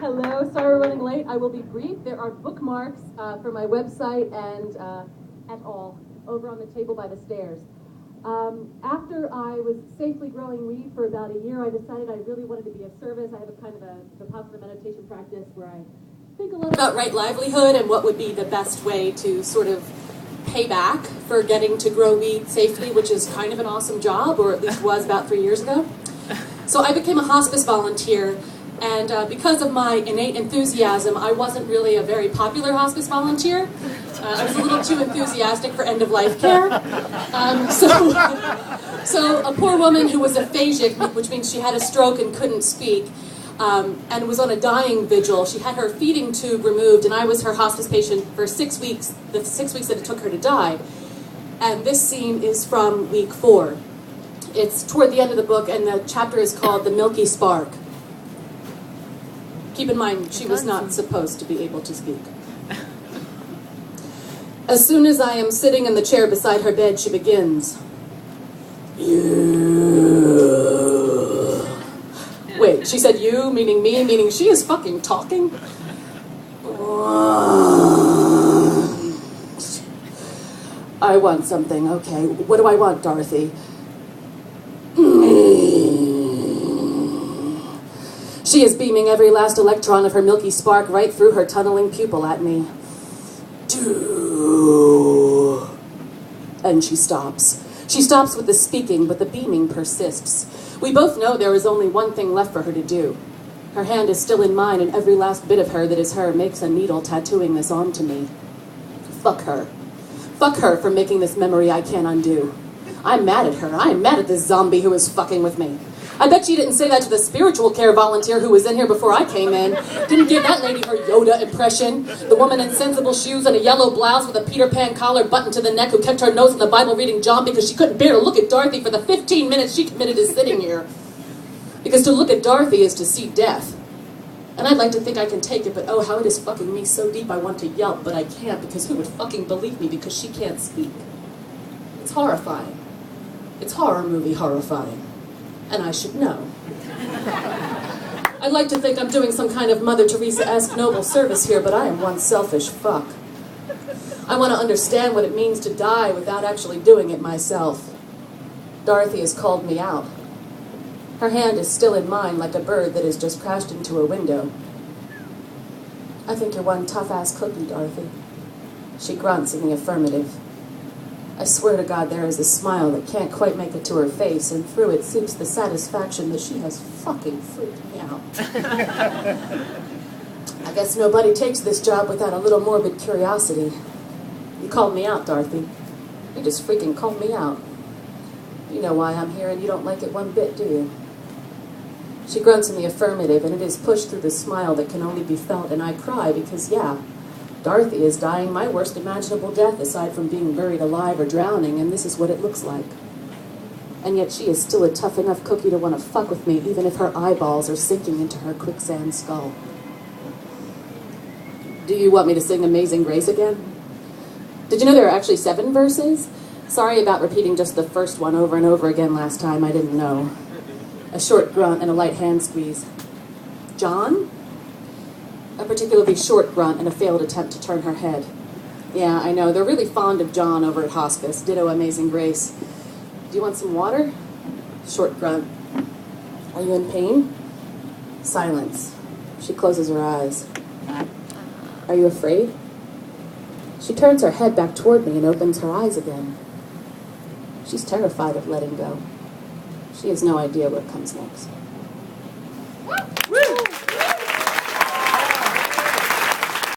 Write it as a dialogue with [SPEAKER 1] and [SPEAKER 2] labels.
[SPEAKER 1] Hello, sorry we're running late. I will be brief. There are bookmarks for my website and et al. Over on the table by the stairs. After I was safely growing weed for about a year, I decided I really wanted to be of service. I have a kind of a Vipassana meditation practice where I think a lot about right livelihood and what would be the best way to sort of pay back for getting to grow weed safely, which is kind of an awesome job, or at least was about 3 years ago. So I became a hospice volunteer, and because of my innate enthusiasm, I wasn't really a very popular hospice volunteer. I was a little too enthusiastic for end-of-life care. So a poor woman who was aphasic, which means she had a stroke and couldn't speak, and was on a dying vigil. She had her feeding tube removed, and I was her hospice patient for 6 weeks, the 6 weeks that it took her to die. And this scene is from week 4. It's toward the end of the book, and the chapter is called The Milky Spark. Keep in mind, she was not supposed to be able to speak. As soon as I am sitting in the chair beside her bed, she begins. You. Wait, she said you, meaning me, meaning she is fucking talking? I want something, okay. What do I want, Dorothy? She is beaming every last electron of her milky spark right through her tunneling pupil at me. And she stops. She stops with the speaking, but the beaming persists. We both know there is only one thing left for her to do. Her hand is still in mine, and every last bit of her that is her makes a needle tattooing this onto me. Fuck her. Fuck her for making this memory I can't undo. I'm mad at her. I'm mad at this zombie who is fucking with me. I bet she didn't say that to the spiritual care volunteer who was in here before I came in. Didn't give that lady her Yoda impression. The woman in sensible shoes and a yellow blouse with a Peter Pan collar buttoned to the neck who kept her nose in the Bible reading John because she couldn't bear to look at Dorothy for the 15 minutes she committed to sitting here. Because to look at Dorothy is to see death. And I'd like to think I can take it, but oh, how it is fucking me so deep I want to yelp, but I can't because who would fucking believe me because she can't speak? It's horrifying. It's horror movie horrifying. And I should know. I'd like to think I'm doing some kind of Mother Teresa-esque noble service here, but I am one selfish fuck. I want to understand what it means to die without actually doing it myself. Dorothy has called me out. Her hand is still in mine like a bird that has just crashed into a window. I think you're one tough-ass cookie, Dorothy. She grunts in the affirmative. I swear to God there is a smile that can't quite make it to her face, and through it seeps the satisfaction that she has fucking freaked me out. I guess nobody takes this job without a little morbid curiosity. You called me out, Dorothy. You just freaking called me out. You know why I'm here, and you don't like it one bit, do you? She grunts in the affirmative, and it is pushed through the smile that can only be felt, and I cry because, yeah, Dorothy is dying my worst imaginable death aside from being buried alive or drowning, and this is what it looks like. And yet she is still a tough enough cookie to want to fuck with me, even if her eyeballs are sinking into her quicksand skull. Do you want me to sing Amazing Grace again? Did you know there are actually 7 verses? Sorry about repeating just the first one over and over again last time, I didn't know. A short grunt and a light hand squeeze. John? A particularly short grunt and a failed attempt to turn her head. Yeah, I know, they're really fond of John over at hospice. Ditto Amazing Grace. Do you want some water? Short grunt. Are you in pain? Silence. She closes her eyes. Are you afraid? She turns her head back toward me and opens her eyes again. She's terrified of letting go. She has no idea what comes next.